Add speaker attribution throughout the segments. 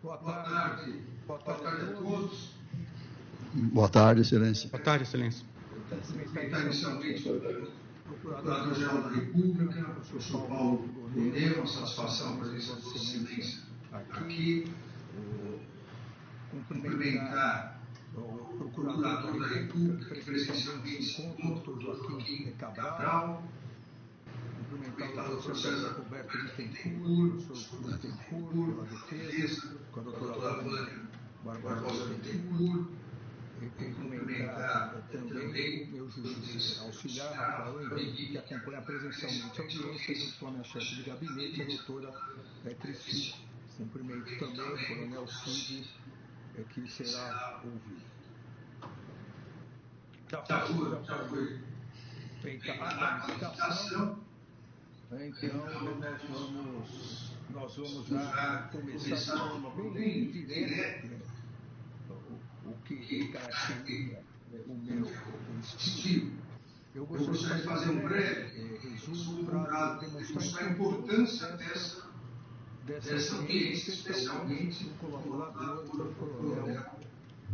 Speaker 1: Boa tarde. Boa tarde a todos.
Speaker 2: Boa tarde, Excelência.
Speaker 3: Boa tarde, Excelência.
Speaker 1: Cumprimentar inicialmente o Procurador-Geral da República, o professor Paulo Goneu, uma satisfação a presença de Excelência aqui. Cumprimentar o Procurador da República, que presencialmente se encontra, o Dr. Joaquim Cabral. Cumprimentar o Dr. César Roberto Bittencourt, o professor Bittencourt, pela defesa, com a doutora Vânia Barbosa Bittencourt. Cumprimentar também o meu juiz auxiliar, Rafael Henrique, que acompanha presencialmente a audiência, junto à minha chefe de gabinete, a doutora Cristina. Cumprimento também o coronel Cid, que será ouvido. Já foi feita a licitação. Então, nós vamos já começar de forma bem direta o que caracteriza o meu estilo. Eu gostaria de fazer um breve resumo para demonstrar a importância dessa audiência, especialmente no colaborador do coronel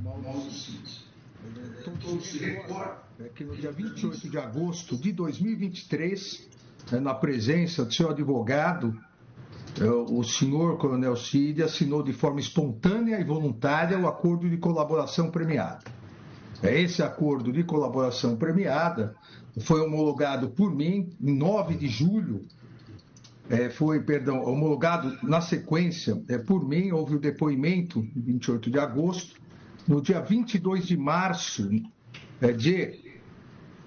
Speaker 1: Mauro Cid. Todos se recordam que no dia 28 de agosto de 2023, na presença do seu advogado, o senhor Coronel Cid assinou de forma espontânea e voluntária o acordo de colaboração premiada. Esse acordo de colaboração premiada foi homologado por mim em 9 de julho, homologado na sequência por mim, houve o depoimento em 28 de agosto, no dia 22 de março de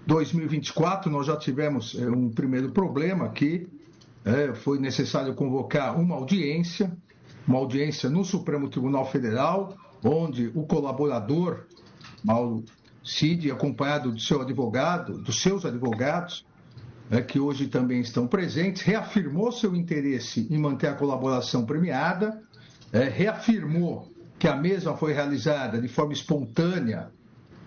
Speaker 1: 2024, nós já tivemos um primeiro problema aqui. Foi necessário convocar uma audiência no Supremo Tribunal Federal, onde o colaborador, Mauro Cid, acompanhado do seu advogado, dos seus advogados, que hoje também estão presentes, reafirmou seu interesse em manter a colaboração premiada, reafirmou que a mesma foi realizada de forma espontânea,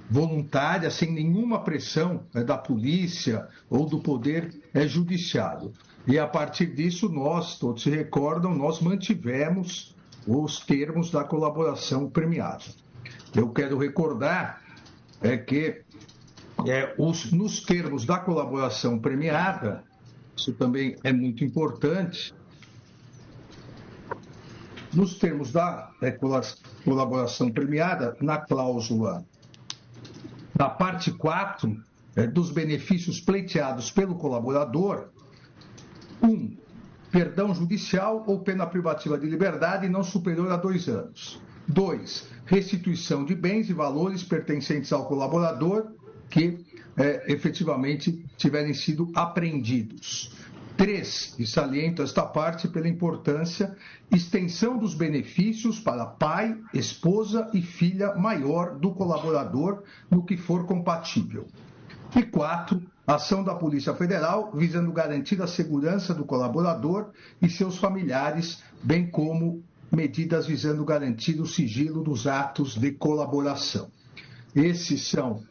Speaker 1: voluntária, sem nenhuma pressão da polícia ou do poder judiciário. E a partir disso, nós, todos se recordam, nós mantivemos os termos da colaboração premiada. Eu quero recordar que nos termos da colaboração premiada, isso também é muito importante, nos termos da colaboração premiada, na cláusula da parte 4 dos benefícios pleiteados pelo colaborador, 1. Perdão judicial ou pena privativa de liberdade não superior a 2 anos. 2. Restituição de bens e valores pertencentes ao colaborador que efetivamente tiverem sido apreendidos. 3. E saliento esta parte pela importância, extensão dos benefícios para pai, esposa e filha maior do colaborador, no que for compatível. E 4. Ação da Polícia Federal visando garantir a segurança do colaborador e seus familiares, bem como medidas visando garantir o sigilo dos atos de colaboração. Esses são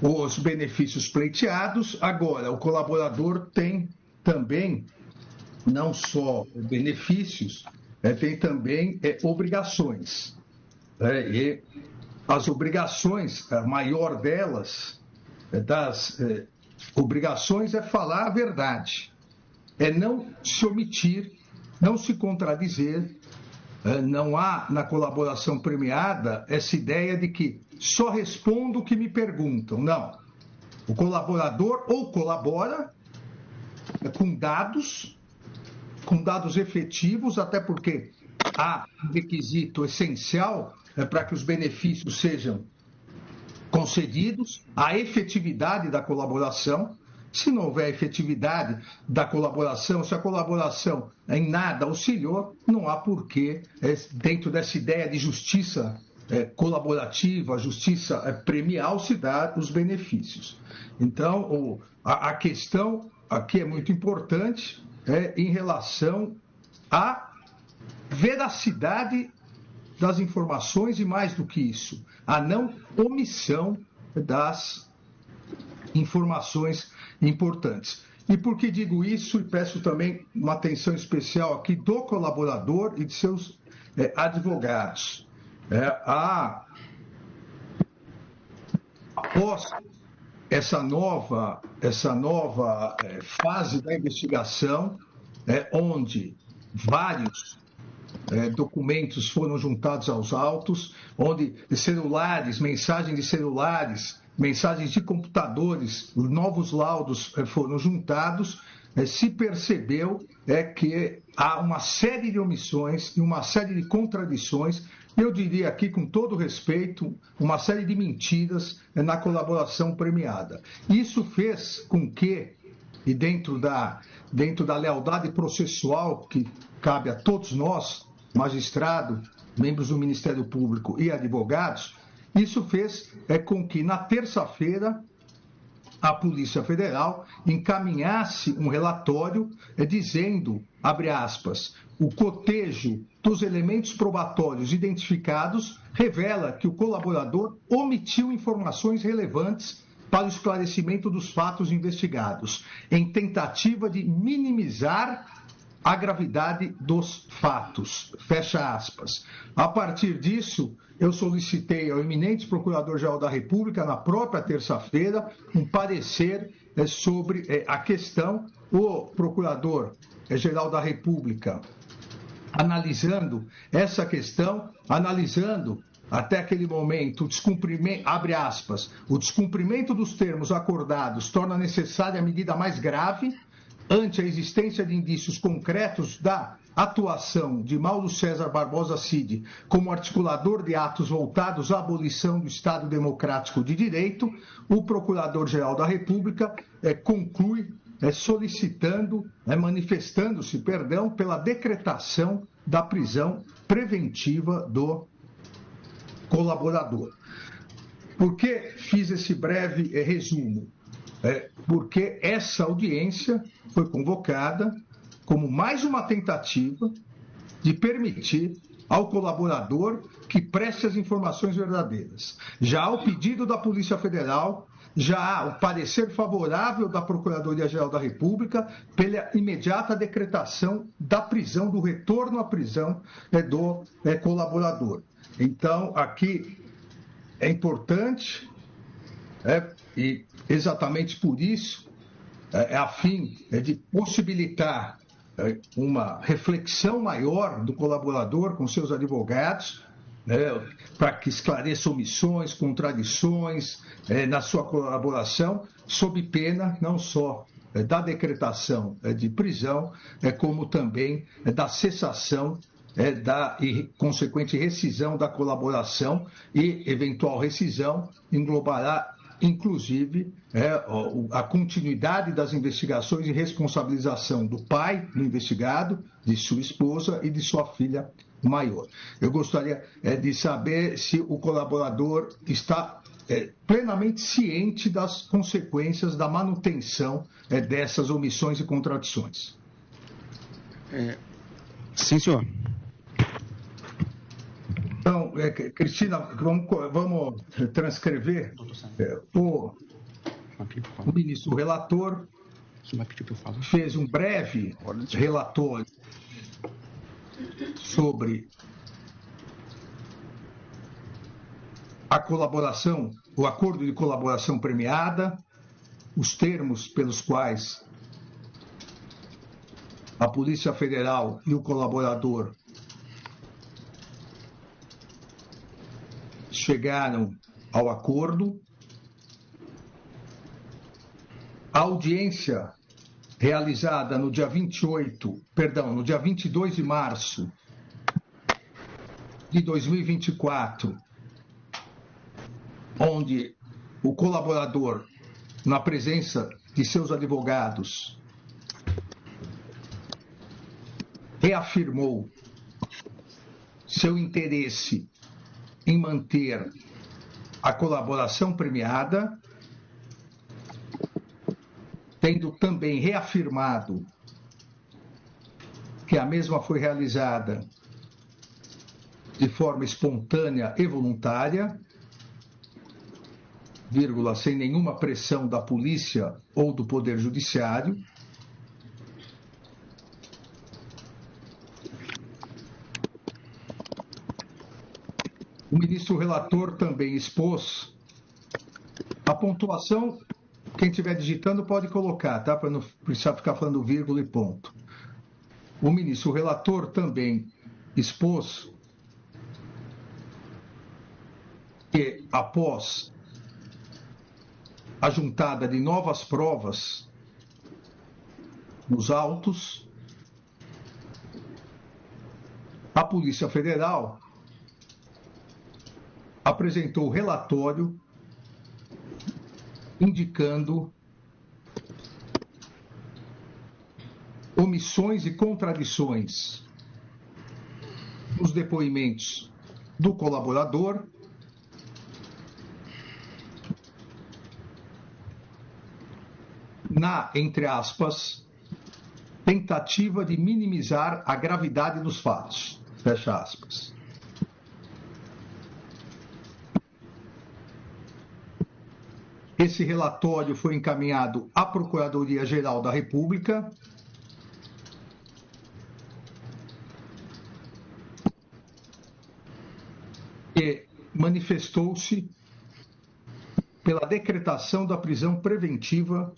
Speaker 1: os benefícios pleiteados. Agora, o colaborador tem também, não só benefícios, tem também obrigações. E as obrigações, a maior delas, das obrigações é falar a verdade, é não se omitir, não se contradizer. Não há na colaboração premiada essa ideia de que só respondo o que me perguntam. Não. O colaborador ou colabora com dados efetivos, até porque há um requisito essencial para que os benefícios sejam concedidos, a efetividade da colaboração. Se não houver efetividade da colaboração, se a colaboração em nada auxiliou, não há porquê, dentro dessa ideia de justiça colaborativa, justiça premial, se dar os benefícios. Então, a questão aqui é muito importante em relação à veracidade das informações e, mais do que isso, a não omissão das informações importantes. E por que digo isso? E peço também uma atenção especial aqui do colaborador e de seus advogados. Após essa nova fase da investigação, onde vários documentos foram juntados aos autos, onde celulares, mensagens de celulares, mensagens de computadores, novos laudos foram juntados, se percebeu que há uma série de omissões e uma série de contradições, eu diria aqui com todo respeito, uma série de mentiras na colaboração premiada. Isso fez com que, e dentro da lealdade processual que cabe a todos nós, magistrado, membros do Ministério Público e advogados, isso fez com que na terça-feira a Polícia Federal encaminhasse um relatório dizendo, abre aspas, o cotejo dos elementos probatórios identificados revela que o colaborador omitiu informações relevantes para o esclarecimento dos fatos investigados, em tentativa de minimizar a gravidade dos fatos. Fecha aspas. A partir disso, eu solicitei ao eminente Procurador-Geral da República, na própria terça-feira, um parecer sobre a questão. O Procurador-Geral da República, analisando essa questão, analisando até aquele momento o descumprimento, abre aspas, o descumprimento dos termos acordados torna necessária a medida mais grave ante a existência de indícios concretos da atuação de Mauro César Barbosa Cid como articulador de atos voltados à abolição do Estado Democrático de Direito, o Procurador-Geral da República conclui solicitando, manifestando-se, pela decretação da prisão preventiva do colaborador. Por que fiz esse breve resumo? Porque essa audiência foi convocada como mais uma tentativa de permitir ao colaborador que preste as informações verdadeiras. Já há o pedido da Polícia Federal, já há o parecer favorável da Procuradoria-Geral da República pela imediata decretação da prisão, do retorno à prisão do colaborador. Então, aqui é importante, e exatamente por isso, a fim de possibilitar uma reflexão maior do colaborador com seus advogados, para que esclareça omissões, contradições na sua colaboração, sob pena não só da decretação de prisão, como também da cessação da consequente rescisão da colaboração, e eventual rescisão englobará inclusive a continuidade das investigações e responsabilização do pai do investigado, de sua esposa e de sua filha maior. Eu gostaria de saber se o colaborador está plenamente ciente das consequências da manutenção dessas omissões e contradições.
Speaker 3: Sim, senhor.
Speaker 1: Então, Cristina, vamos transcrever. O ministro relator fez um breve relatório sobre a colaboração, o acordo de colaboração premiada, os termos pelos quais a Polícia Federal e o colaborador chegaram ao acordo. A audiência realizada no dia 22 de março de 2024, onde o colaborador, na presença de seus advogados, reafirmou seu interesse em manter a colaboração premiada, tendo também reafirmado que a mesma foi realizada de forma espontânea e voluntária, sem nenhuma pressão da polícia ou do Poder Judiciário, O ministro relator também expôs a pontuação. Quem estiver digitando pode colocar, tá? Para não precisar ficar falando vírgula e ponto. O ministro relator também expôs que, após a juntada de novas provas nos autos, a Polícia Federal apresentou relatório indicando omissões e contradições nos depoimentos do colaborador, na, entre aspas, tentativa de minimizar a gravidade dos fatos, fecha aspas. Esse relatório foi encaminhado à Procuradoria-Geral da República e manifestou-se pela decretação da prisão preventiva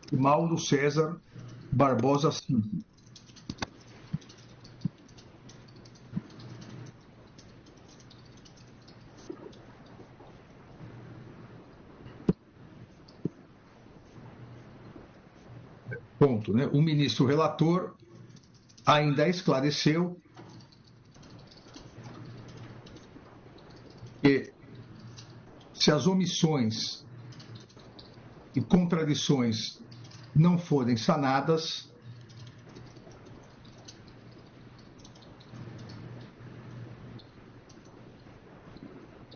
Speaker 1: de Mauro César Barbosa Cid. Ponto, né? O ministro relator ainda esclareceu que, se as omissões e contradições não forem sanadas,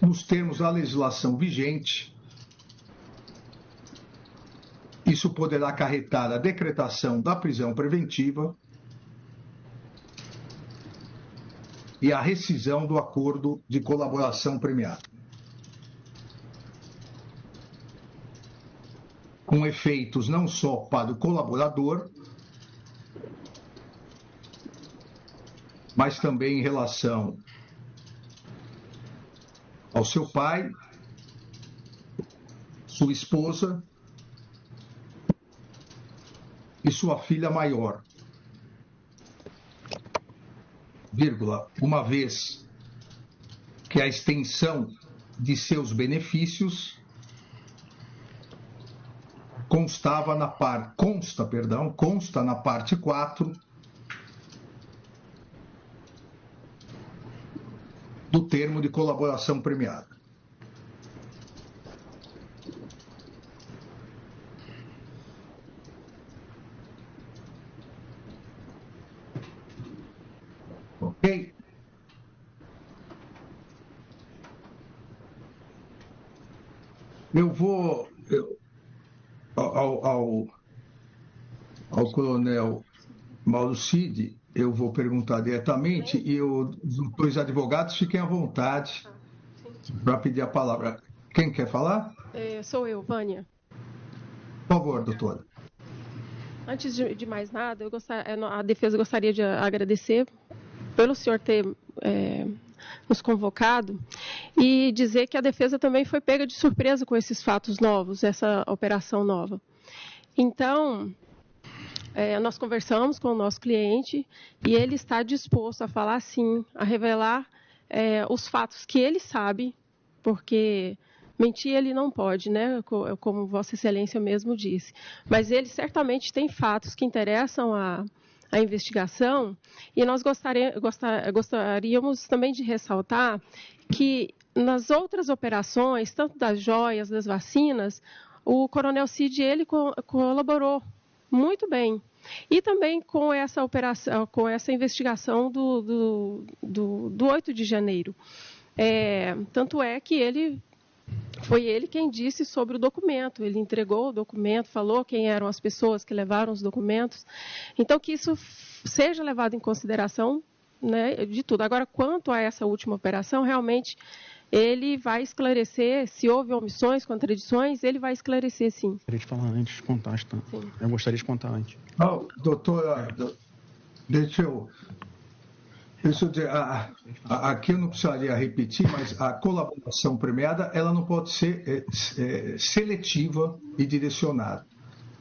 Speaker 1: nos termos da legislação vigente, isso poderá acarretar a decretação da prisão preventiva e a rescisão do acordo de colaboração premiada, com efeitos não só para o colaborador, mas também em relação ao seu pai, sua esposa e sua filha maior, vírgula, uma vez que a extensão de seus benefícios consta na parte 4 do termo de colaboração premiada. Ok? Eu vou ao coronel Mauro Cid, eu vou perguntar diretamente e os dois advogados fiquem à vontade para pedir a palavra. Quem quer falar?
Speaker 3: Sou eu, Vânia.
Speaker 1: Por favor, doutora.
Speaker 3: Antes de mais nada, a defesa gostaria de agradecer pelo senhor ter nos convocado e dizer que a defesa também foi pega de surpresa com esses fatos novos, essa operação nova. Então, nós conversamos com o nosso cliente e ele está disposto a falar sim, a revelar os fatos que ele sabe, porque mentir ele não pode, né? Como Vossa Excelência mesmo disse. Mas ele certamente tem fatos que interessam a investigação e nós gostaríamos também de ressaltar que nas outras operações, tanto das joias, das vacinas, o coronel Cid ele colaborou muito bem. E também com essa operação, com essa investigação do 8 de janeiro. Tanto é que foi ele quem disse sobre o documento, ele entregou o documento, falou quem eram as pessoas que levaram os documentos. Então, que isso seja levado em consideração, né, de tudo. Agora, quanto a essa última operação, realmente ele vai esclarecer, se houve omissões, contradições, ele vai esclarecer, sim.
Speaker 4: Eu gostaria de falar antes de contar, tá? Eu gostaria de contar antes.
Speaker 1: Doutora, deixa eu... Deixa eu dizer, aqui eu não precisaria repetir, mas a colaboração premiada ela não pode ser seletiva e direcionada.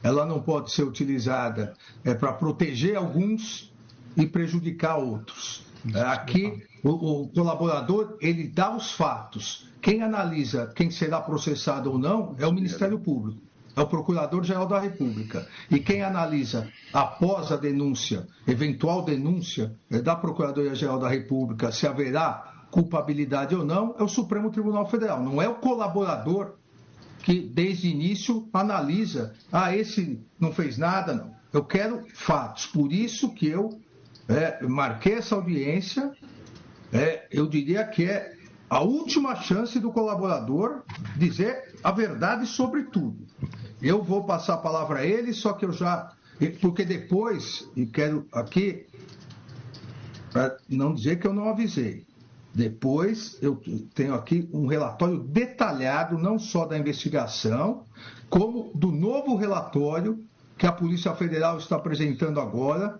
Speaker 1: Ela não pode ser utilizada para proteger alguns e prejudicar outros. Aqui, o colaborador, ele dá os fatos. Quem analisa quem será processado ou não é o Ministério Público, é o Procurador-Geral da República. E quem analisa após a denúncia, eventual denúncia da Procuradoria-Geral da República, se haverá culpabilidade ou não, é o Supremo Tribunal Federal. Não é o colaborador que, desde o início, analisa, esse não fez nada, não. Eu quero fatos. Por isso que eu marquei essa audiência, eu diria que é a última chance do colaborador dizer a verdade sobre tudo. Eu vou passar a palavra a ele, só que eu já... Porque depois, e quero aqui, para não dizer que eu não avisei, depois eu tenho aqui um relatório detalhado, não só da investigação, como do novo relatório que a Polícia Federal está apresentando agora,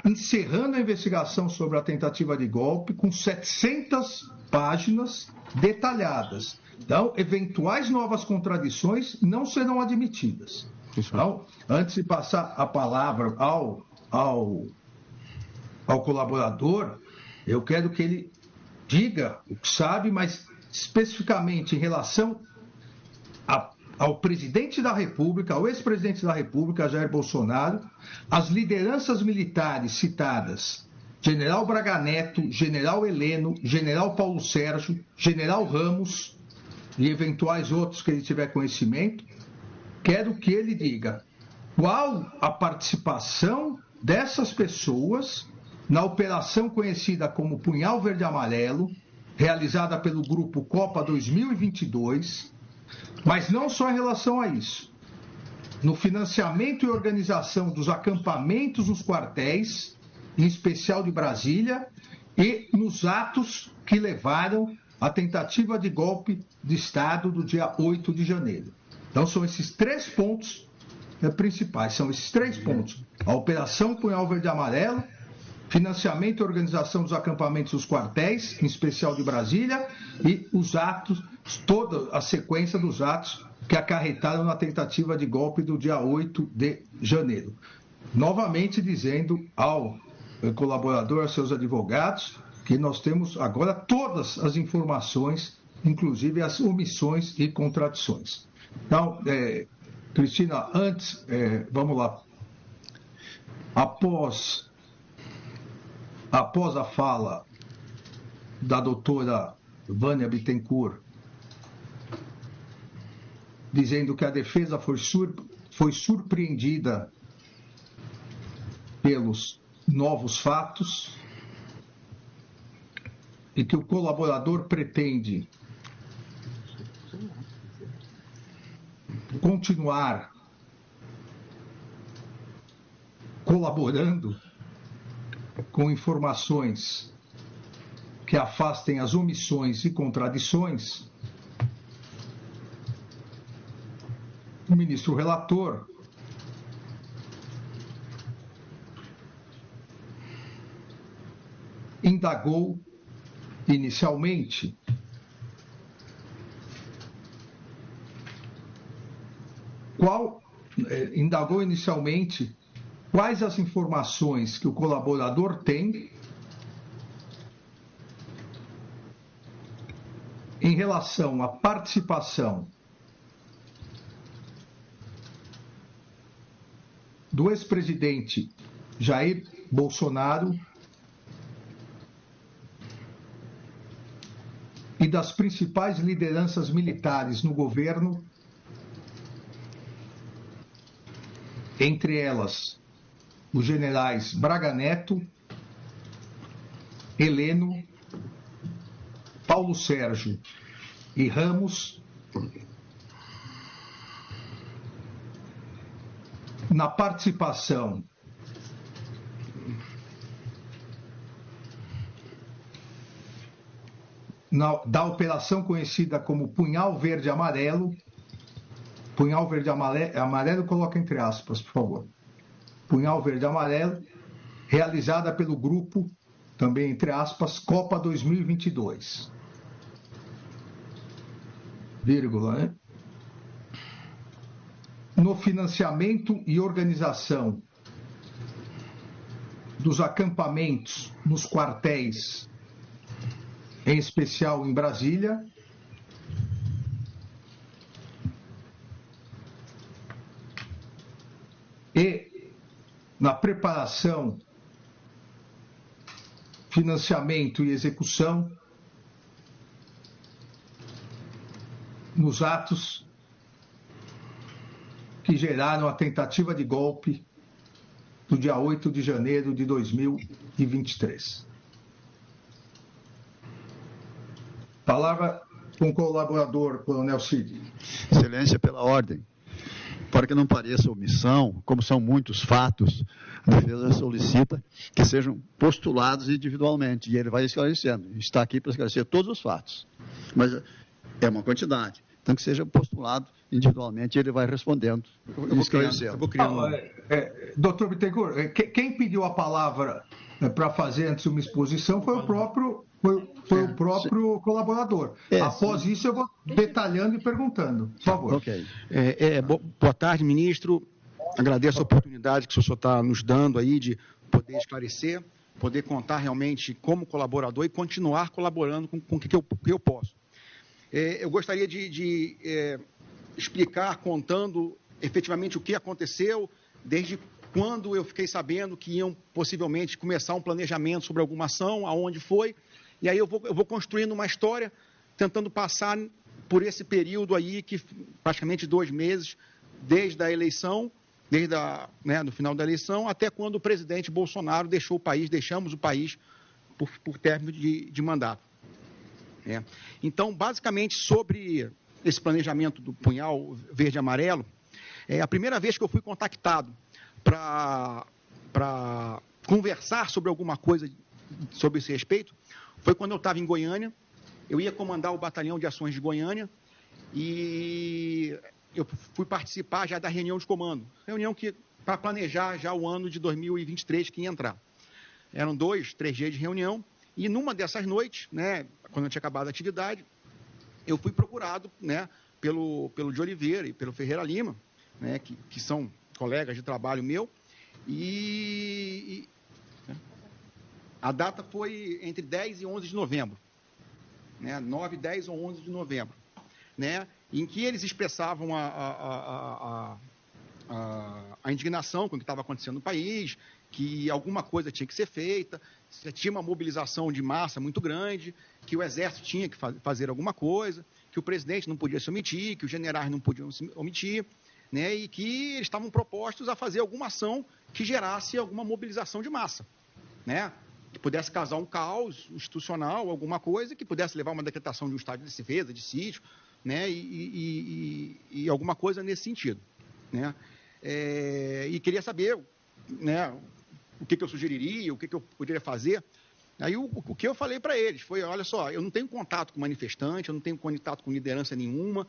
Speaker 1: encerrando a investigação sobre a tentativa de golpe com 700 páginas detalhadas. Então, eventuais novas contradições não serão admitidas. Então, antes de passar a palavra ao colaborador, eu quero que ele diga o que sabe, mas especificamente em relação ao presidente da República, ao ex-presidente da República, Jair Bolsonaro, as lideranças militares citadas, General Braga Neto, General Heleno, General Paulo Sérgio, General Ramos e eventuais outros que ele tiver conhecimento, quero que ele diga qual a participação dessas pessoas na operação conhecida como Punhal Verde Amarelo, realizada pelo Grupo Copa 2022, mas não só em relação a isso. No financiamento e organização dos acampamentos nos quartéis, em especial de Brasília, e nos atos que levaram à tentativa de golpe de Estado do dia 8 de janeiro. Então, são esses 3 pontos principais, são esses 3 pontos. A Operação Punhal Verde Amarelo, financiamento e organização dos acampamentos dos quartéis, em especial de Brasília, e os atos, toda a sequência dos atos que acarretaram na tentativa de golpe do dia 8 de janeiro. Novamente dizendo ao colaborador, aos seus advogados, que nós temos agora todas as informações, inclusive as omissões e contradições. Então, Cristina, antes, vamos lá. Após a fala da doutora Vânia Bittencourt, dizendo que a defesa foi surpreendida pelos novos fatos e que o colaborador pretende continuar colaborando com informações que afastem as omissões e contradições, o ministro relator indagou inicialmente quais as informações que o colaborador tem em relação à participação do ex-presidente Jair Bolsonaro e das principais lideranças militares no governo, entre elas os generais Braga Neto, Heleno, Paulo Sérgio e Ramos, na participação da operação conhecida como Punhal Verde Amarelo. Punhal Verde Amarelo, coloca entre aspas, por favor. Punhal Verde Amarelo, realizada pelo grupo, também entre aspas, Copa 2022. Vírgula, né? No financiamento e organização dos acampamentos nos quartéis, em especial em Brasília, e na preparação, financiamento e execução nos atos que geraram a tentativa de golpe do dia 8 de janeiro de 2023. Palavra com o colaborador, Coronel Cid.
Speaker 2: Excelência, pela ordem. Para que não pareça omissão, como são muitos fatos, a defesa solicita que sejam postulados individualmente, e ele vai esclarecendo. Está aqui para esclarecer todos os fatos. Mas é uma quantidade. Então, que seja postulado individualmente, ele vai respondendo e esclarecendo.
Speaker 1: Doutor Bittencourt, quem pediu a palavra para fazer antes uma exposição foi o próprio colaborador. Após isso, eu vou detalhando e perguntando. Por favor.
Speaker 2: Ok.
Speaker 4: Boa tarde, ministro. Agradeço a oportunidade que o senhor está nos dando aí de poder esclarecer, poder contar realmente como colaborador e continuar colaborando com o que eu posso. Eu gostaria de explicar, contando efetivamente o que aconteceu, desde quando eu fiquei sabendo que iam possivelmente começar um planejamento sobre alguma ação, aonde foi, e aí eu vou construindo uma história, tentando passar por esse período aí, que praticamente 2 meses, desde a eleição, no final da eleição, até quando o presidente Bolsonaro deixamos o país por término de mandato. Então, basicamente, sobre esse planejamento do punhal verde e amarelo, a primeira vez que eu fui contactado para conversar sobre alguma coisa sobre esse respeito foi quando eu estava em Goiânia. Eu ia comandar o Batalhão de Ações de Goiânia e eu fui participar já da reunião de comando, para planejar já o ano de 2023 que ia entrar. Eram 2, 3 dias de reunião. E numa dessas noites, quando eu tinha acabado a atividade, eu fui procurado, pelo de Oliveira e pelo Ferreira Lima, que são colegas de trabalho meu, e a data foi entre 10 e 11 de novembro, 9, 10 ou 11 de novembro, em que eles expressavam a indignação com o que estava acontecendo no país, que alguma coisa tinha que ser feita, tinha uma mobilização de massa muito grande, que o Exército tinha que fazer alguma coisa, que o presidente não podia se omitir, que os generais não podiam se omitir, e que eles estavam propostos a fazer alguma ação que gerasse alguma mobilização de massa, que pudesse causar um caos institucional, alguma coisa, que pudesse levar a uma decretação de um estado de defesa, de sítio, e alguma coisa nesse sentido. E queria saber, o que eu sugeriria, o que eu poderia fazer. Aí o que eu falei para eles foi, olha só, eu não tenho contato com manifestante, eu não tenho contato com liderança nenhuma,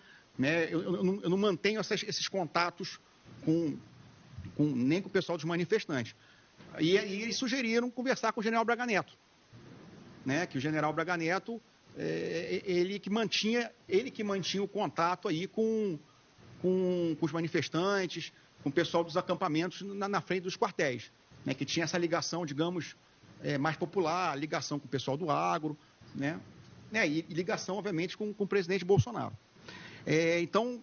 Speaker 4: eu não mantenho esses contatos nem com o pessoal dos manifestantes. E eles sugeriram conversar com o general Braga Neto, que o general Braga Neto, ele que mantinha o contato aí com os manifestantes, com o pessoal dos acampamentos na frente dos quartéis, que tinha essa ligação, digamos, mais popular, ligação com o pessoal do agro, e ligação, obviamente, com o presidente Bolsonaro. Então,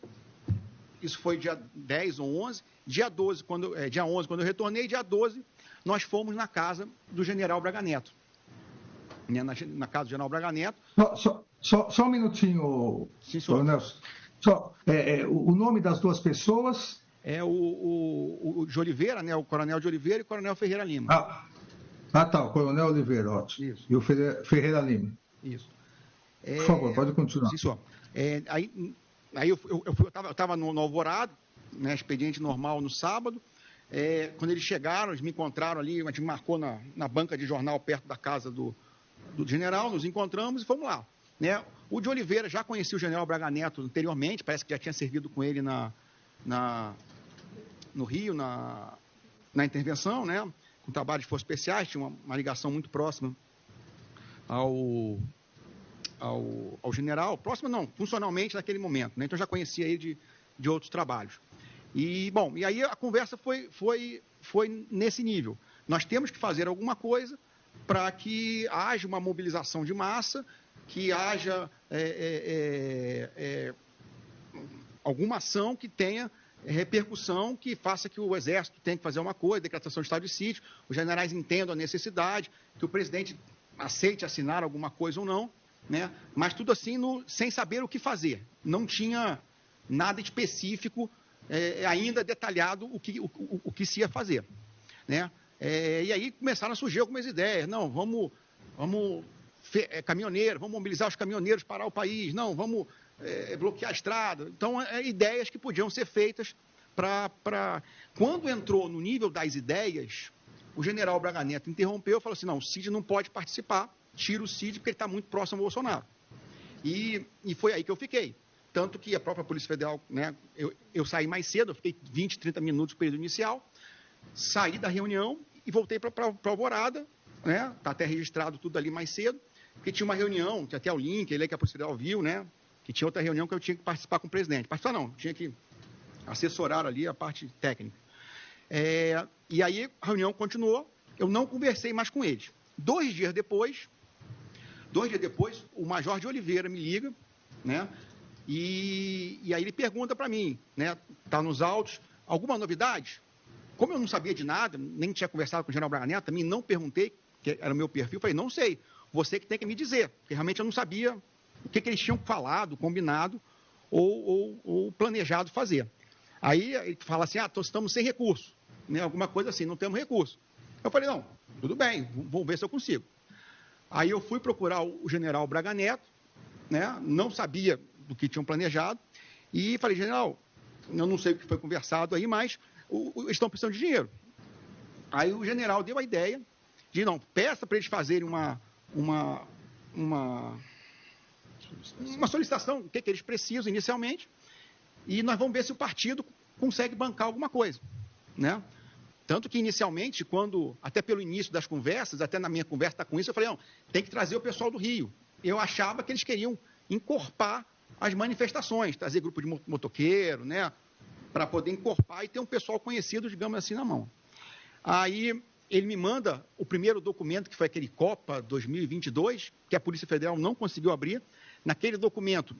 Speaker 4: isso foi dia 10 ou 11, dia 11, quando eu retornei, dia 12, nós fomos na casa do general Braga Neto, na casa do general Braga Neto.
Speaker 1: Só um minutinho, Nelson. O nome das duas pessoas...
Speaker 4: É o de Oliveira, o coronel de Oliveira e o coronel Ferreira Lima.
Speaker 1: Tá, o coronel Oliveira, ótimo. Isso. E o Ferreira Lima.
Speaker 4: Isso.
Speaker 1: Por favor, pode continuar.
Speaker 4: Sim, senhor. Aí eu estava no Alvorado, expediente normal no sábado. Quando eles chegaram, eles me encontraram ali, a gente marcou na banca de jornal perto da casa do general, nos encontramos e fomos lá. O de Oliveira já conhecia o general Braga Neto anteriormente, parece que já tinha servido com ele no Rio, na intervenção, com trabalho de forças especiais, tinha uma ligação muito próxima ao general, próxima não, funcionalmente naquele momento, né? Então já conhecia ele de outros trabalhos. E aí a conversa foi nesse nível. Nós temos que fazer alguma coisa para que haja uma mobilização de massa, que haja alguma ação que tenha repercussão, que faça que o Exército tenha que fazer uma coisa, decretação de estado de sítio, os generais entendam a necessidade, que o presidente aceite assinar alguma coisa ou não, né? Mas tudo assim sem saber o que fazer. Não tinha nada específico, ainda detalhado o que se ia fazer, né? E aí começaram a surgir algumas ideias. Não, vamos caminhoneiro, vamos mobilizar os caminhoneiros, parar o país. Não, vamos bloquear a estrada. Então, ideias que podiam ser feitas para... Quando entrou no nível das ideias, o general Braga Neto interrompeu e falou assim, não, o Cid não pode participar, tira o Cid porque ele está muito próximo ao Bolsonaro. E foi aí que eu fiquei. Tanto que a própria Polícia Federal, né, eu saí mais cedo, eu fiquei 20, 30 minutos no período inicial, saí da reunião e voltei para Alvorada, né, está até registrado tudo ali mais cedo, porque tinha uma reunião, tinha até o link, ele que a Polícia Federal viu, né, que tinha outra reunião que eu tinha que participar com o presidente. Participar não, tinha que assessorar ali a parte técnica. E aí a reunião continuou, eu não conversei mais com eles. 2 dias depois, o Major de Oliveira me liga, né, e aí ele pergunta para mim, né, está nos autos, alguma novidade? Como eu não sabia de nada, nem tinha conversado com o general Braga Neto, também não perguntei, que era o meu perfil, falei, não sei, você que tem que me dizer, porque realmente eu não sabia o que eles tinham falado, combinado ou planejado fazer. Aí ele fala assim, estamos sem recurso, né, alguma coisa assim, não temos recurso. Eu falei, não, tudo bem, vou ver se eu consigo. Aí eu fui procurar o general Braga Neto, né, não sabia do que tinham planejado, e falei, general, eu não sei o que foi conversado aí, mas eles estão precisando de dinheiro. Aí o general deu a ideia de, não, peça para eles fazerem uma solicitação, o que eles precisam inicialmente, e nós vamos ver se o partido consegue bancar alguma coisa, né? Tanto que inicialmente, até pelo início das conversas, até na minha conversa com isso, eu falei, não, tem que trazer o pessoal do Rio. Eu achava que eles queriam encorpar as manifestações, trazer grupo de motoqueiro, né, para poder encorpar e ter um pessoal conhecido, digamos assim, na mão. Aí ele me manda o primeiro documento, que foi aquele Copa 2022, que a Polícia Federal não conseguiu abrir. Naquele documento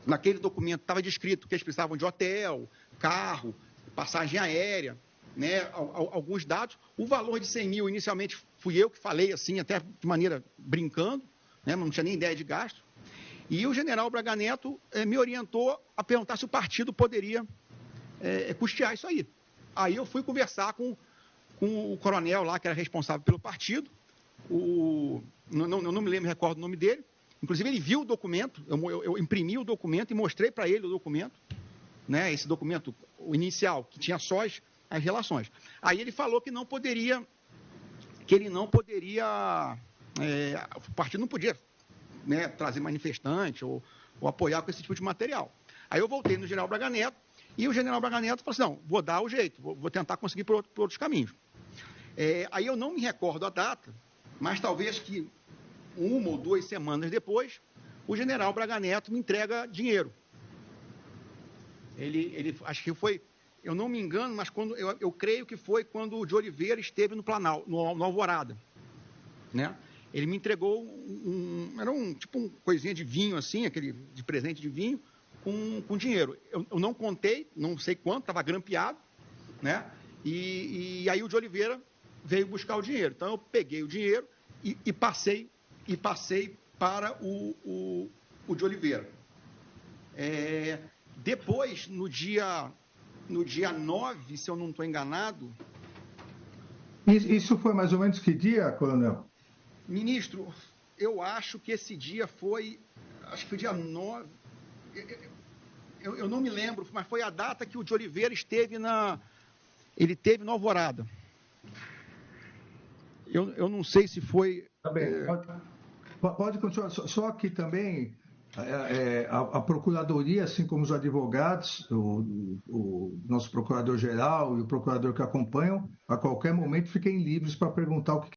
Speaker 4: estava descrito que eles precisavam de hotel, carro, passagem aérea, né, alguns dados. O valor de 100 mil, inicialmente, fui eu que falei, assim, até de maneira brincando, né, não tinha nem ideia de gasto. E o general Braga Neto me orientou a perguntar se o partido poderia custear isso aí. Aí eu fui conversar com o coronel lá, que era responsável pelo partido, não me recordo o nome dele, inclusive ele viu o documento, eu imprimi o documento e mostrei para ele o documento, né, esse documento, o inicial, que tinha só as relações. Aí ele falou que o partido não podia, né, trazer manifestante ou apoiar com esse tipo de material. Aí eu voltei no general Braga Neto, e o general Braga Neto falou assim, não, vou dar o jeito, vou tentar conseguir por outros caminhos. Aí eu não me recordo a data, mas talvez que 1 ou 2 semanas depois, o general Braga Neto me entrega dinheiro. Ele acho que foi, eu não me engano, mas eu creio que foi quando o de Oliveira esteve no Planalto, no Alvorada, né? Ele me entregou era tipo uma coisinha de vinho assim, aquele de presente de vinho, com dinheiro. Eu não contei, não sei quanto, estava grampeado, né? E aí o de Oliveira veio buscar o dinheiro. Então eu peguei o dinheiro e passei para o de Oliveira. Depois, no dia 9, se eu não estou enganado...
Speaker 1: Isso foi mais ou menos que dia, coronel?
Speaker 4: Ministro, eu acho que esse dia foi... Acho que foi dia 9... Eu não me lembro, mas foi a data que o de Oliveira ele teve na Alvorada. Eu não sei se foi...
Speaker 1: Tá bem, pode continuar. Só que também a Procuradoria, assim como os advogados, o nosso Procurador-Geral e o Procurador que acompanham, a qualquer momento fiquem livres para perguntar o que